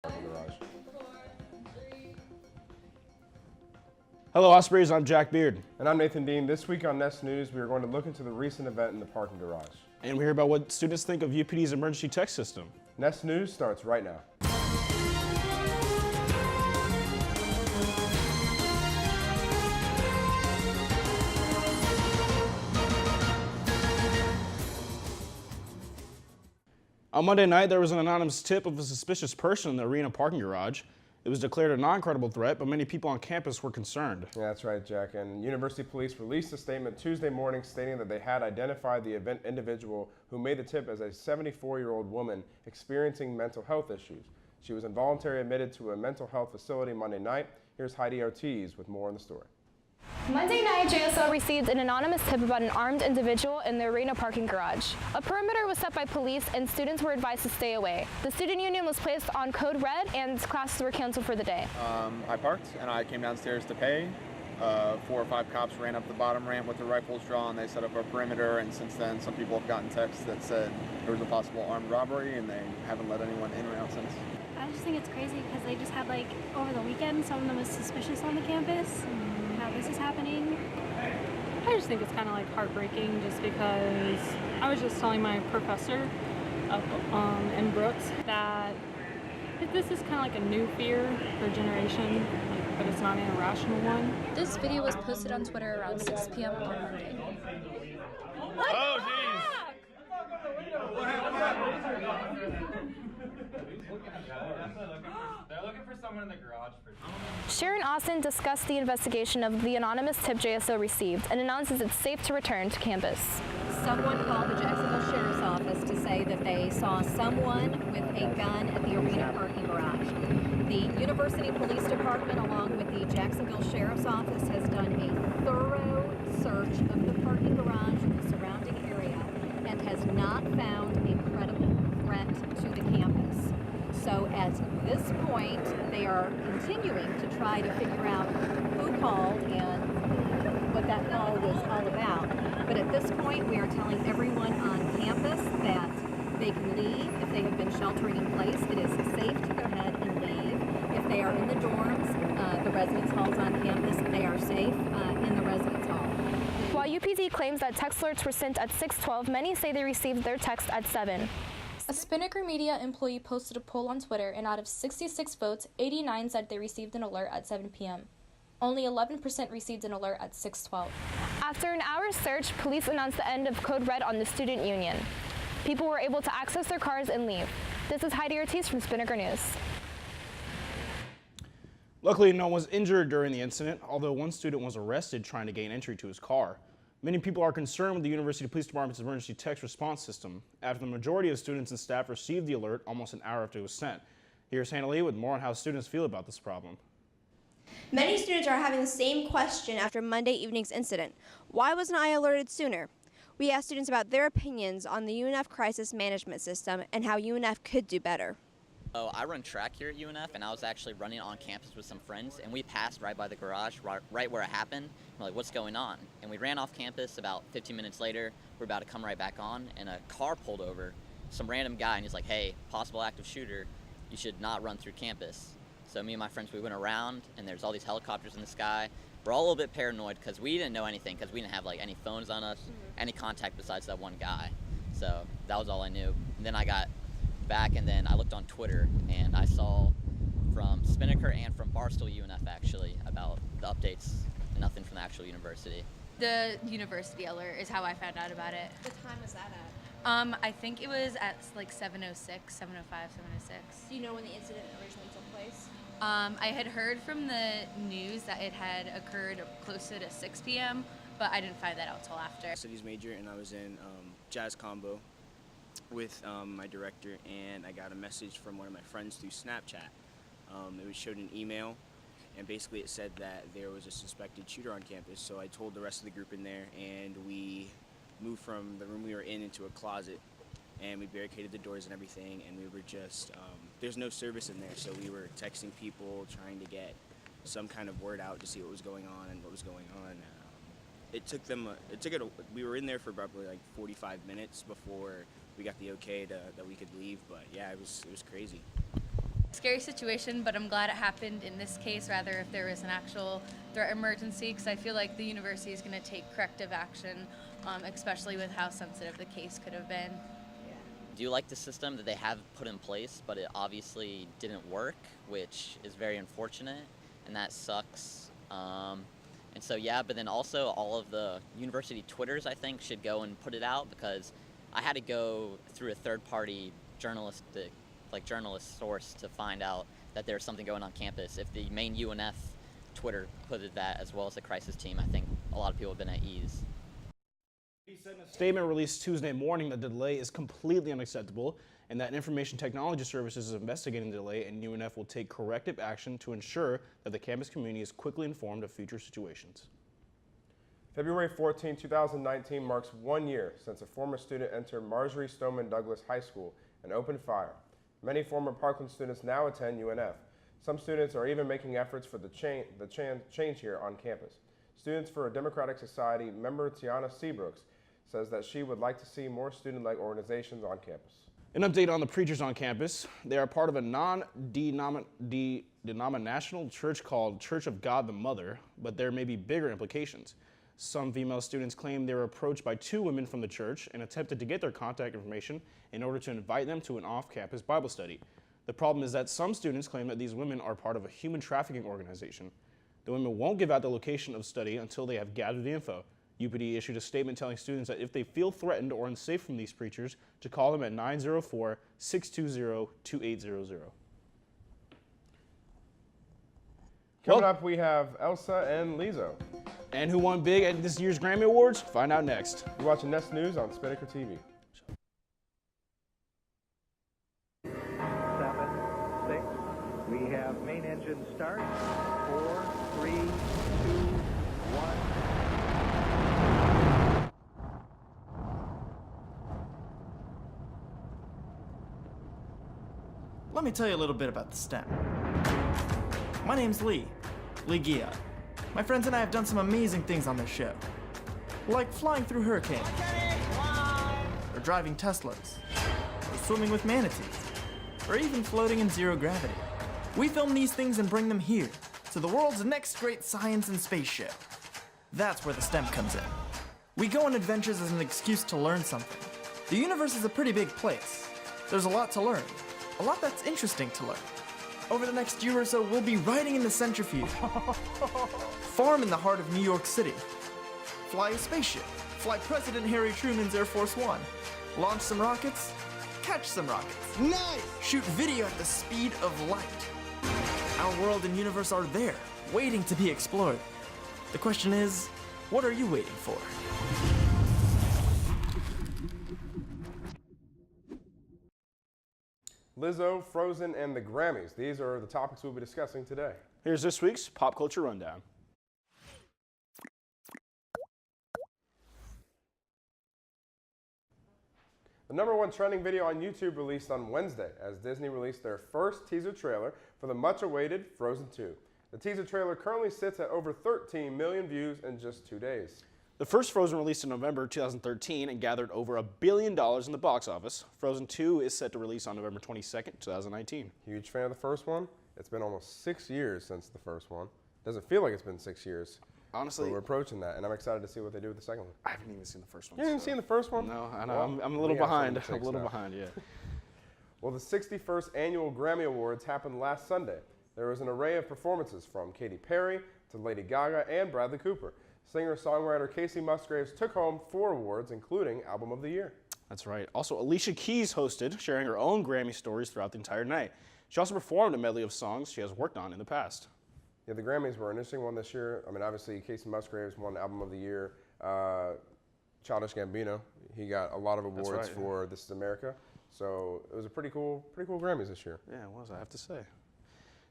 Garage. Hello, Ospreys. I'm Jack Beard. And I'm Nathan Dean. This week on Nest News, we are going to look into the recent event in the parking garage. And we hear about what students think of UPD's emergency text system. Nest News starts right now. On Monday night, there was an anonymous tip of a suspicious person in the arena parking garage. It was declared a non-credible threat, but many people on campus were concerned. Yeah, that's right, Jack. And University Police released a statement Tuesday morning stating that they had identified the event individual who made the tip as a 74-year-old woman experiencing mental health issues. She was involuntarily admitted to a mental health facility Monday night. Here's Heidi Ortiz with more on the story. Monday night, JSO received an anonymous tip about an armed individual in the arena parking garage. A perimeter was set by police and students were advised to stay away. The student union was placed on code red and classes were canceled for the day. I parked and I came downstairs to pay. 4 or 5 cops ran up the bottom ramp with their rifles drawn. They set up a perimeter, and since then some people have gotten texts that said there was a possible armed robbery, and they haven't let anyone in or out since. I just think it's crazy because they just had, like, over the weekend, someone that was suspicious on the campus. Now this is happening. I just think it's kind of like heartbreaking just because I was just telling my professor up in Brooks that this is kind of like a new fear for a generation, but it's not an irrational one. This video was posted on Twitter around 6 p.m. on Monday. Oh, jeez! They're looking for someone in the garage for Sharon Austin discussed the investigation of the anonymous tip JSO received and announces it's safe to return to campus. Someone called the Jacksonville Sheriff's Office to say that they saw someone with a gun at the arena parking garage. The University Police Department, along with the Jacksonville Sheriff's Office, has done a thorough search of the parking garage and the surrounding area and has not found a credible threat to the campus. So at this point, they are continuing to try to figure out who called and what that call was all about. But at this point, we are telling everyone on campus that they can leave if they have been sheltering in place. It is safe to go ahead and leave. If they are in the dorms, the residence halls on campus, they are safe in the residence hall. While UPD claims that text alerts were sent at 6:12, many say they received their text at 7. A Spinnaker media employee posted a poll on Twitter, and out of 66 votes, 89 said they received an alert at 7 p.m. Only 11% received an alert at 6:12. After an hour's search, police announced the end of Code Red on the student union. People were able to access their cars and leave. This is Heidi Ortiz from Spinnaker News. Luckily, no one was injured during the incident, although one student was arrested trying to gain entry to his car. Many people are concerned with the University Police Department's emergency text response system, after the majority of students and staff received the alert almost an hour after it was sent. Here's Hannah Lee with more on how students feel about this problem. Many students are having the same question after Monday evening's incident. Why wasn't I alerted sooner? We asked students about their opinions on the UNF crisis management system and how UNF could do better. Oh, I run track here at UNF, and I was actually running on campus with some friends, and we passed right by the garage, right where it happened. We're like, what's going on? And we ran off campus. About 15 minutes later, we're about to come right back on, and a car pulled over, some random guy, and he's like, hey, possible active shooter, you should not run through campus. So me and my friends, we went around, and there's all these helicopters in the sky. We're all a little bit paranoid because we didn't know anything, because we didn't have like any phones on us, any contact besides that one guy. So that was all I knew. And then I got back, and then I looked on Twitter, and I saw from Spinnaker and from Barstool UNF actually about the updates, and nothing from the actual university. The university alert is how I found out about it. What time was that at? I think it was at like 7:06, 7:05, 7:06. Do you know when the incident originally took place? I had heard from the news that it had occurred closer to 6 p.m., but I didn't find that out till after. Studies major, and I was in jazz combo with my director, and I got a message from one of my friends through Snapchat. It showed an email, and basically it said that there was a suspected shooter on campus. So I told the rest of the group in there, and we moved from the room we were in into a closet, and we barricaded the doors and everything, and we were just, there's no service in there, so we were texting people, trying to get some kind of word out to see what was going on and what was going on. We were in there for probably like 45 minutes before we got the okay that we could leave, but yeah, it was crazy. Scary situation, but I'm glad it happened in this case rather if there was an actual threat emergency, because I feel like the university is going to take corrective action, especially with how sensitive the case could have been. I do like the system that they have put in place, but it obviously didn't work, which is very unfortunate, and that sucks. And so yeah, but then also all of the university Twitters, I think, should go and put it out, because I had to go through a third-party journalist source to find out that there's something going on campus. If the main UNF Twitter put it that, as well as the crisis team, I think a lot of people have been at ease. He said in a statement released Tuesday morning that the delay is completely unacceptable and that Information Technology Services is investigating the delay, and UNF will take corrective action to ensure that the campus community is quickly informed of future situations. February 14, 2019 marks 1 year since a former student entered Marjorie Stoneman Douglas High School and opened fire. Many former Parkland students now attend UNF. Some students are even making efforts for the change here on campus. Students for a Democratic Society member Tiana Seabrooks says that she would like to see more student-led organizations on campus. An update on the preachers on campus. They are part of a non-denominational church called Church of God the Mother, but there may be bigger implications. Some female students claim they were approached by 2 women from the church and attempted to get their contact information in order to invite them to an off-campus Bible study. The problem is that some students claim that these women are part of a human trafficking organization. The women won't give out the location of study until they have gathered the info. UPD issued a statement telling students that if they feel threatened or unsafe from these preachers, to call them at 904-620-2800. Coming up, we have Elsa and Lizzo. And who won big at this year's Grammy Awards? Find out next. You're watching Nest News on Spinnaker TV. 7, 6. We have main engine start. 4, 3, 2, 1. Let me tell you a little bit about the STEM. My name's Lee Gia. My friends and I have done some amazing things on this show, like flying through hurricanes, or driving Teslas, or swimming with manatees, or even floating in zero gravity. We film these things and bring them here, to the world's next great science and space show. That's where the STEM comes in. We go on adventures as an excuse to learn something. The universe is a pretty big place. There's a lot to learn, a lot that's interesting to learn. Over the next year or so, we'll be riding in the centrifuge, farm in the heart of New York City, fly a spaceship, fly President Harry Truman's Air Force One, launch some rockets, catch some rockets, nice! Shoot video at the speed of light. Our world and universe are there, waiting to be explored. The question is, what are you waiting for? Lizzo, Frozen, and the Grammys. These are the topics we'll be discussing today. Here's this week's Pop Culture Rundown. The #1 trending video on YouTube released on Wednesday as Disney released their first teaser trailer for the much-awaited Frozen 2. The teaser trailer currently sits at over 13 million views in just 2 days. The first Frozen released in November 2013 and gathered over $1 billion in the box office. Frozen 2 is set to release on November 22nd, 2019. Huge fan of the first one. It's been almost 6 years since the first one. Doesn't feel like it's been 6 years. Honestly, but we're approaching that, and I'm excited to see what they do with the second one. I haven't even seen the first one. You haven't seen the first one? No, I know. Well, I'm a little behind. I'm a little behind, yeah. Well, the 61st Annual Grammy Awards happened last Sunday. There was an array of performances from Katy Perry to Lady Gaga and Bradley Cooper. Singer-songwriter Casey Musgraves took home 4 awards, including Album of the Year. That's right. Also, Alicia Keys hosted, sharing her own Grammy stories throughout the entire night. She also performed a medley of songs she has worked on in the past. Yeah, the Grammys were an interesting one this year. I mean, obviously, Casey Musgraves won Album of the Year. Childish Gambino, he got a lot of awards for This Is America. So it was a pretty cool Grammys this year. Yeah, it was, I have to say.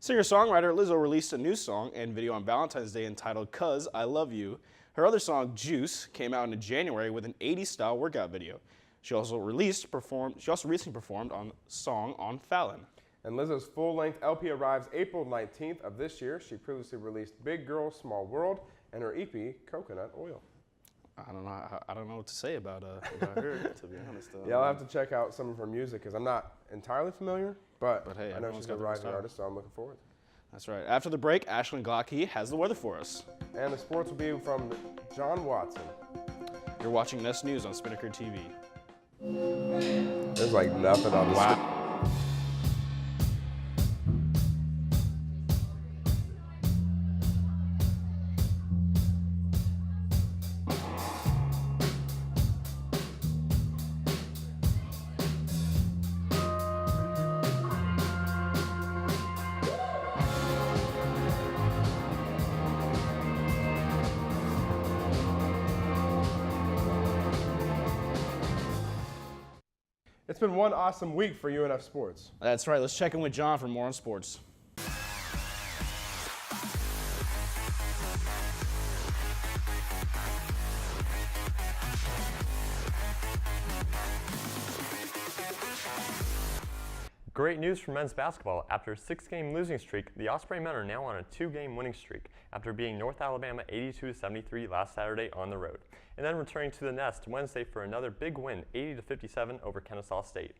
Singer-songwriter Lizzo released a new song and video on Valentine's Day entitled "'Cause I Love You." Her other song, "Juice," came out in January with an 80s-style workout video. She also recently performed on Song on Fallon. And Lizzo's full-length LP arrives April 19th of this year. She previously released Big Girl, Small World and her EP, Coconut Oil. I don't know what to say about her, to be honest. Yeah, I'll have to check out some of her music because I'm not entirely familiar, but hey, I know she's a rising artist, so I'm looking forward. That's right. After the break, Ashlyn Glocky has the weather for us. And the sports will be from John Watson. You're watching Nest News on Spinnaker TV. There's like nothing on the screen. It's been one awesome week for UNF sports. That's right. Let's check in with John for more on sports. Great news for men's basketball. After a 6-game losing streak, the Osprey men are now on a 2-game winning streak after beating North Alabama 82-73 last Saturday on the road, and then returning to the Nest Wednesday for another big win, 80-57 over Kennesaw State.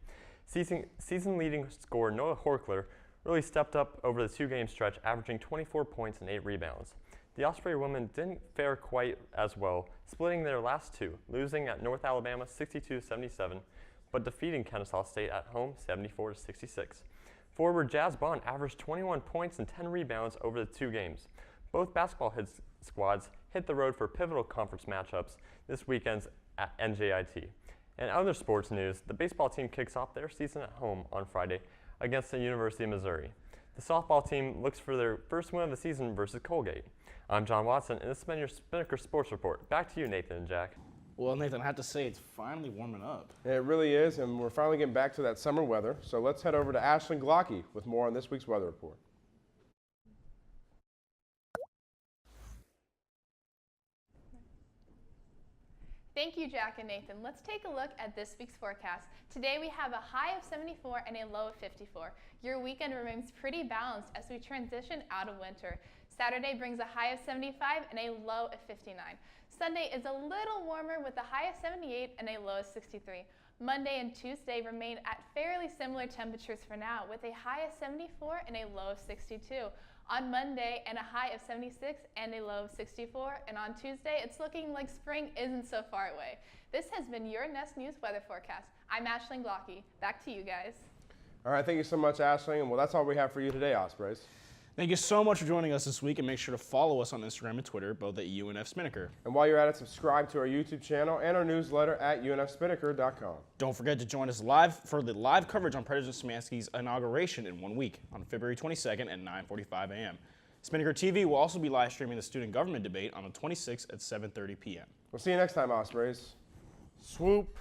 Season-leading scorer Noah Horkler really stepped up over the 2-game stretch, averaging 24 points and 8 rebounds. The Osprey women didn't fare quite as well, splitting their last two, losing at North Alabama 62-77, but defeating Kennesaw State at home 74-66. Forward Jazz Bond averaged 21 points and 10 rebounds over the 2 games. Both basketball squads hit the road for pivotal conference matchups this weekend at NJIT. In other sports news, the baseball team kicks off their season at home on Friday against the University of Missouri. The softball team looks for their first win of the season versus Colgate. I'm John Watson, and this has been your Spinnaker Sports Report. Back to you, Nathan and Jack. Well, Nathan, I have to say it's finally warming up. It really is, and we're finally getting back to that summer weather. So let's head over to Ashlyn Glocky with more on this week's weather report. Thank you, Jack and Nathan. Let's take a look at this week's forecast. Today we have a high of 74 and a low of 54. Your weekend remains pretty balanced as we transition out of winter. Saturday brings a high of 75 and a low of 59. Sunday is a little warmer with a high of 78 and a low of 63. Monday and Tuesday remain at fairly similar temperatures for now with a high of 74 and a low of 62. On Monday, and a high of 76 and a low of 64. And on Tuesday, it's looking like spring isn't so far away. This has been your Nest News weather forecast. I'm Ashlyn Glocky. Back to you guys. All right, thank you so much, Ashley. And well, that's all we have for you today, Ospreys. Thank you so much for joining us this week, and make sure to follow us on Instagram and Twitter, both at UNF Spinnaker. And while you're at it, subscribe to our YouTube channel and our newsletter at unfspinnaker.com. Don't forget to join us live for the live coverage on President Szymanski's inauguration in 1 week on February 22nd at 9:45 a.m. Spinnaker TV will also be live streaming the student government debate on the 26th at 7:30 p.m. We'll see you next time, Ospreys. Swoop.